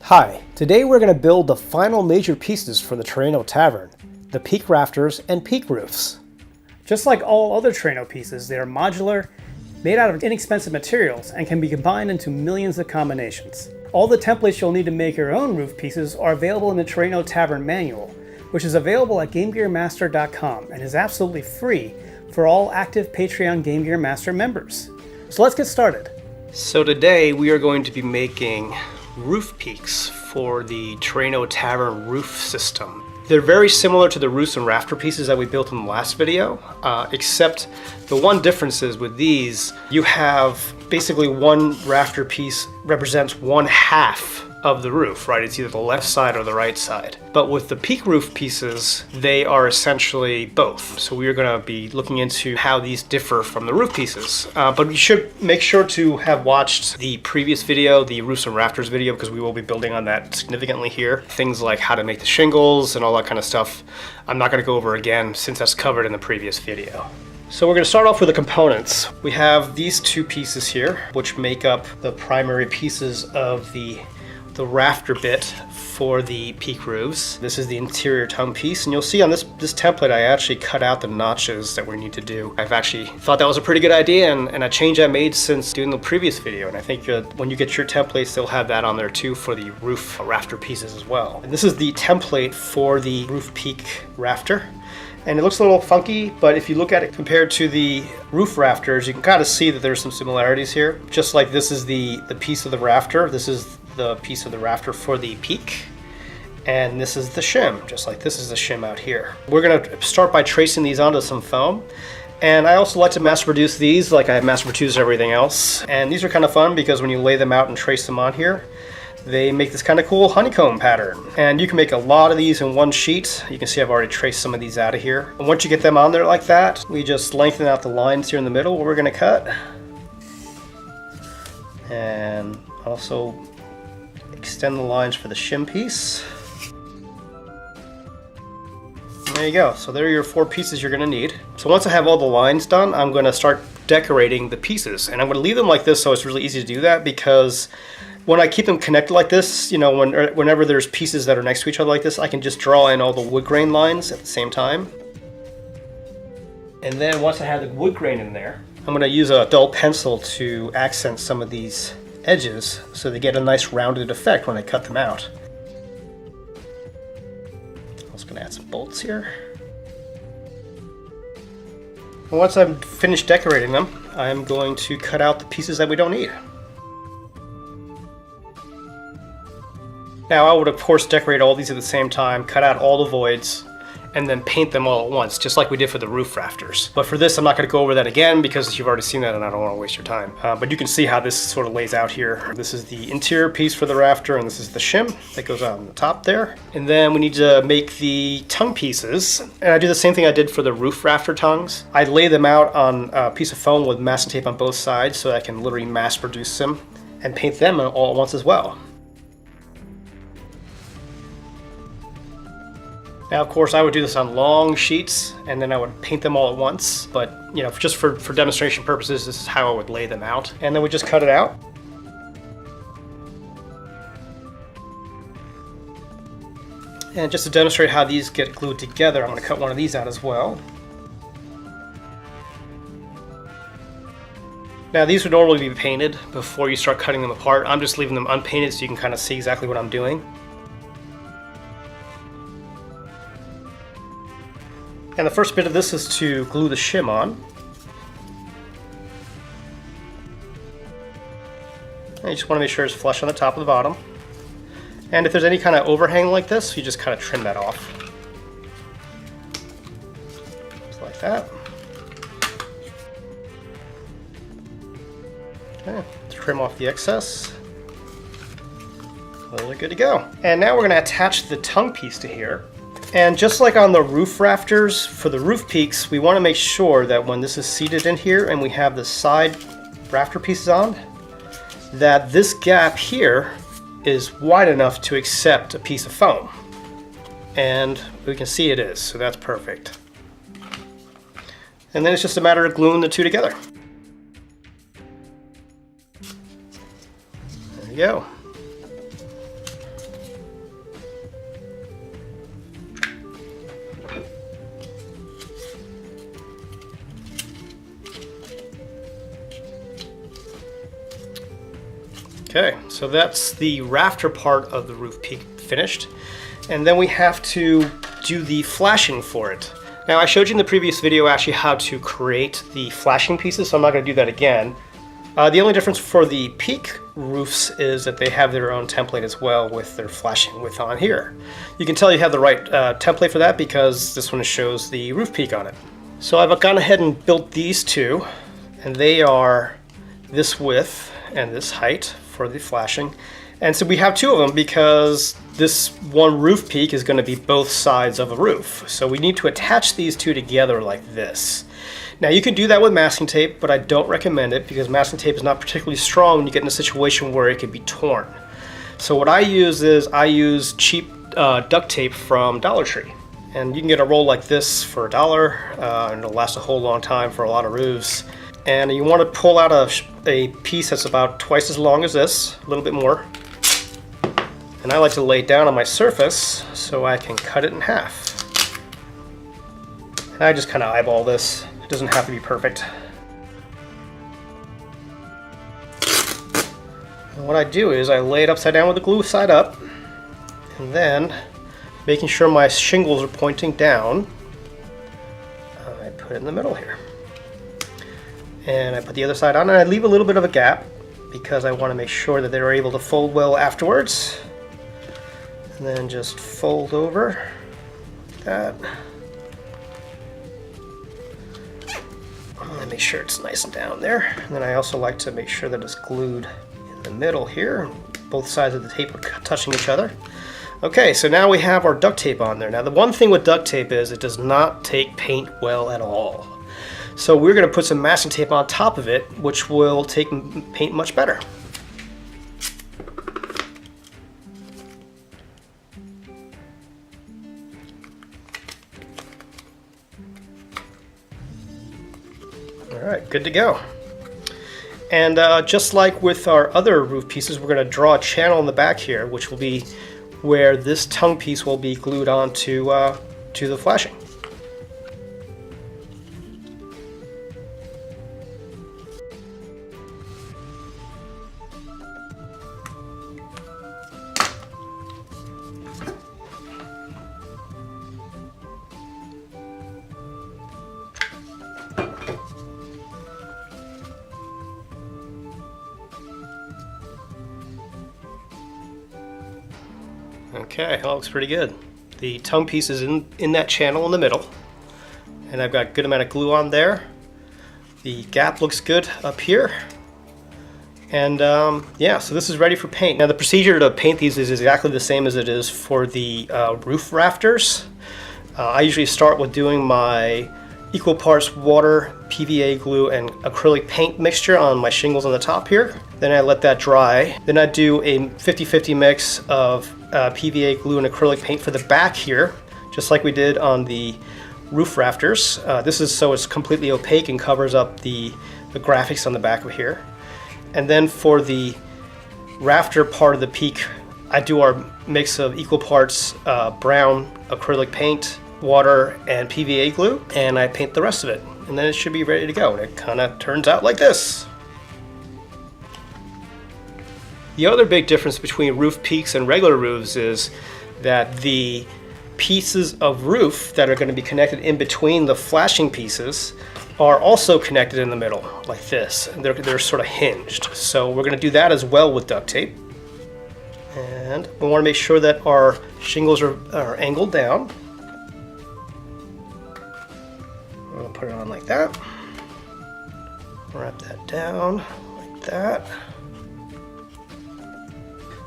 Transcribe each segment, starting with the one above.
Hi, today we're going to build the final major pieces for the Terraino Tavern, the peak rafters and peak roofs. Just like all other Terraino pieces, they are modular, made out of inexpensive materials, and can be combined into millions of combinations. All the templates you'll need to make your own roof pieces are available in the Terraino Tavern manual, which is available at GameGearMaster.com and is absolutely free for all active Patreon GameGearMaster members. So let's get started. So today we are going to be making roof peaks for the Terraino Tavern roof system. They're very similar to the roofs and rafter pieces that we built in the last video, except the one difference is with these, you have basically one rafter piece represents one half of the roof, right? It's either the left side or the right side. But with the peak roof pieces, they are essentially both. So we are going to be looking into how these differ from the roof pieces. But you should make sure to have watched the previous video, the roofs and rafters video, because we will be building on that significantly here. Things like how to make the shingles and all that kind of stuff. I'm not going to go over again since that's covered in the previous video. So we're going to start off with the components. We have these two pieces here, which make up the primary pieces of the rafter bit for the peak roofs. This is the interior tongue piece, and you'll see on this template I actually cut out the notches that we need to do. I've actually thought that was a pretty good idea and a change I made since doing the previous video, and I think when you get your templates they'll have that on there too for the roof rafter pieces as well. And this is the template for the roof peak rafter. And it looks a little funky, but if you look at it compared to the roof rafters, you can kind of see that there's some similarities here. Just like this is the piece of the rafter, this is the piece of the rafter for the peak, and this is the shim, just like this is the shim out here. We're going to start by tracing these onto some foam, and I also like to mass produce these like I mass produce everything else. And these are kind of fun because when you lay them out and trace them on here, they make this kind of cool honeycomb pattern. And you can make a lot of these in one sheet. You can see I've already traced some of these out of here. And once you get them on there like that, we just lengthen out the lines here in the middle where we're going to cut. And also extend the lines for the shim piece. And there you go. So there are your four pieces you're going to need. So once I have all the lines done, I'm going to start decorating the pieces. And I'm going to leave them like this so it's really easy to do that, because when I keep them connected like this, you know, whenever there's pieces that are next to each other like this, I can just draw in all the wood grain lines at the same time. And then once I have the wood grain in there, I'm going to use a dull pencil to accent some of these edges so they get a nice rounded effect when I cut them out. I'm also going to add some bolts here. And once I'm finished decorating them, I'm going to cut out the pieces that we don't need. Now I would of course decorate all these at the same time, cut out all the voids, and then paint them all at once, just like we did for the roof rafters. But for this, I'm not going to go over that again because you've already seen that and I don't want to waste your time. But you can see how this sort of lays out here. This is the interior piece for the rafter, and this is the shim that goes on the top there. And then we need to make the tongue pieces. And I do the same thing I did for the roof rafter tongues. I lay them out on a piece of foam with masking tape on both sides so I can literally mass produce them and paint them all at once as well. Now, of course, I would do this on long sheets, and then I would paint them all at once. But, you know, just for demonstration purposes, this is how I would lay them out. And then we just cut it out. And just to demonstrate how these get glued together, I'm going to cut one of these out as well. Now, these would normally be painted before you start cutting them apart. I'm just leaving them unpainted so you can kind of see exactly what I'm doing. And the first bit of this is to glue the shim on. And you just want to make sure it's flush on the top and the bottom. And if there's any kind of overhang like this, you just kind of trim that off. Just like that. Okay, trim off the excess. Well, we're good to go. And now we're going to attach the tongue piece to here. And just like on the roof rafters, for the roof peaks, we want to make sure that when this is seated in here and we have the side rafter pieces on, that this gap here is wide enough to accept a piece of foam. And we can see it is, so that's perfect. And then it's just a matter of gluing the two together. There you go. Okay, so that's the rafter part of the roof peak finished. And then we have to do the flashing for it. Now I showed you in the previous video actually how to create the flashing pieces, so I'm not going to do that again. The only difference for the peak roofs is that they have their own template as well with their flashing width on here. You can tell you have the right template for that because this one shows the roof peak on it. So I've gone ahead and built these two, and they are this width and this height for the flashing. And so we have two of them because this one roof peak is going to be both sides of a roof. So we need to attach these two together like this. Now you can do that with masking tape, but I don't recommend it because masking tape is not particularly strong when you get in a situation where it could be torn. So what I use is I use cheap duct tape from Dollar Tree. And you can get a roll like this for $1, and it'll last a whole long time for a lot of roofs. And you want to pull out a piece that's about twice as long as this, a little bit more. And I like to lay it down on my surface so I can cut it in half. And I just kind of eyeball this. It doesn't have to be perfect. And what I do is I lay it upside down with the glue side up, and then making sure my shingles are pointing down, I put it in the middle here. And I put the other side on, and I leave a little bit of a gap because I want to make sure that they're able to fold well afterwards. And then just fold over like that. And make sure it's nice and down there. And then I also like to make sure that it's glued in the middle here. Both sides of the tape are touching each other. Okay, so now we have our duct tape on there. Now the one thing with duct tape is it does not take paint well at all. So we're going to put some masking tape on top of it, which will take paint much better. Alright, good to go. And just like with our other roof pieces, we're going to draw a channel in the back here, which will be where this tongue piece will be glued onto to the flashing. Okay, that looks pretty good. The tongue piece is in that channel in the middle, and I've got a good amount of glue on there. The gap looks good up here, and yeah, so this is ready for paint. Now the procedure to paint these is exactly the same as it is for the roof rafters. I usually start with doing my equal parts water, PVA glue, and acrylic paint mixture on my shingles on the top here. Then I let that dry. Then I do a 50-50 mix of PVA glue and acrylic paint for the back here, just like we did on the roof rafters. This is so it's completely opaque and covers up the graphics on the back of here. And then for the rafter part of the peak, I do our mix of equal parts brown acrylic paint, water, and PVA glue, and I paint the rest of it. And then it should be ready to go. And it kind of turns out like this. The other big difference between roof peaks and regular roofs is that the pieces of roof that are going to be connected in between the flashing pieces are also connected in the middle, like this. They're sort of hinged. So we're going to do that as well with duct tape. And we want to make sure that our shingles are angled down. I'm going to put it on like that. Wrap that down like that.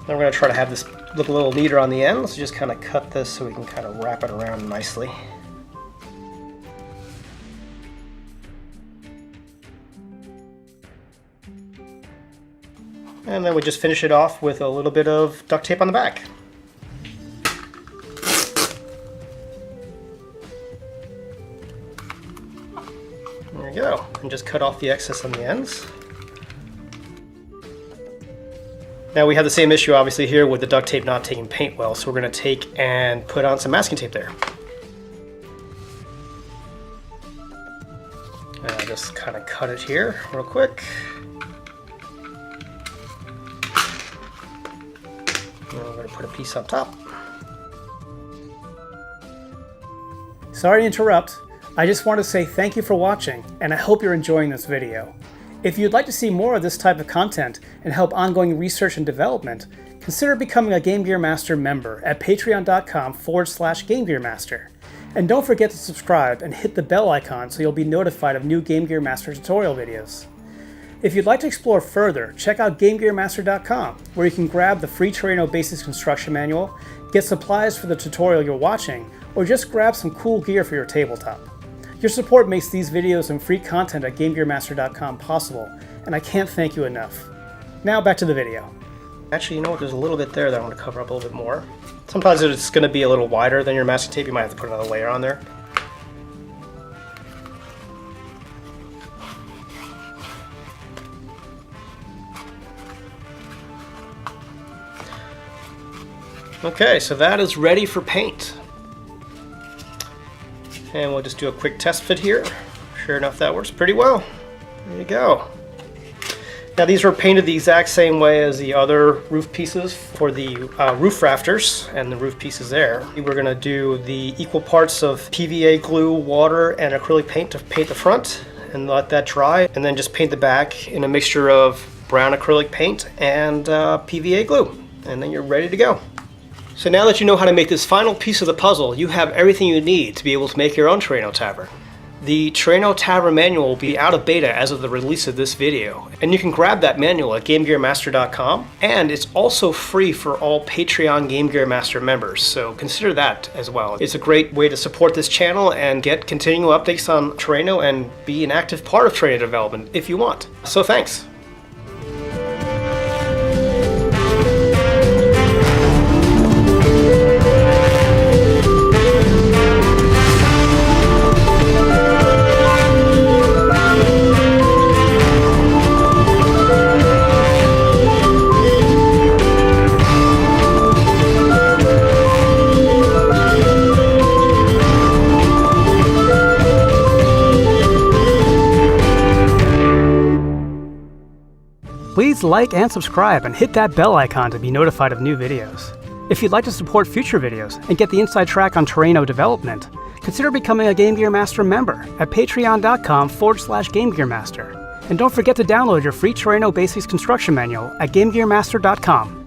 Then we're going to try to have this look a little neater on the end. Let's just kind of cut this so we can kind of wrap it around nicely. And then we just finish it off with a little bit of duct tape on the back. There we go. And just cut off the excess on the ends. Now we have the same issue obviously here with the duct tape not taking paint well, so we're going to take and put on some masking tape there. And I'll just kind of cut it here real quick. put a piece on top. Sorry to interrupt. I just want to say thank you for watching, and I hope you're enjoying this video. If you'd like to see more of this type of content and help ongoing research and development, consider becoming a GameGearMaster member at patreon.com/GameGearMaster. And don't forget to subscribe and hit the bell icon so you'll be notified of new GameGearMaster tutorial videos. If you'd like to explore further, check out GameGearMaster.com, where you can grab the free Terraino Basics Construction Manual, get supplies for the tutorial you're watching, or just grab some cool gear for your tabletop. Your support makes these videos and free content at GameGearMaster.com possible, and I can't thank you enough. Now back to the video. Actually, you know what? There's a little bit there that I want to cover up a little bit more. Sometimes it's going to be a little wider than your masking tape. You might have to put another layer on there. Okay, so that is ready for paint. And we'll just do a quick test fit here. Sure enough, that works pretty well. There you go. Now these were painted the exact same way as the other roof pieces for the roof rafters and the roof pieces there. We're going to do the equal parts of PVA glue, water, and acrylic paint to paint the front and let that dry, and then just paint the back in a mixture of brown acrylic paint and PVA glue, and then you're ready to go. So now that you know how to make this final piece of the puzzle, you have everything you need to be able to make your own Terraino Tavern. The Terraino Tavern manual will be out of beta as of the release of this video, and you can grab that manual at GameGearMaster.com, and it's also free for all Patreon GameGearMaster members, so consider that as well. It's a great way to support this channel and get continual updates on Terraino and be an active part of Terraino development if you want. So thanks. Please like and subscribe and hit that bell icon to be notified of new videos. If you'd like to support future videos and get the inside track on Terraino development, consider becoming a GameGearMaster member at patreon.com/GameGearMaster. And don't forget to download your free Terraino Basics Construction Manual at GameGearMaster.com.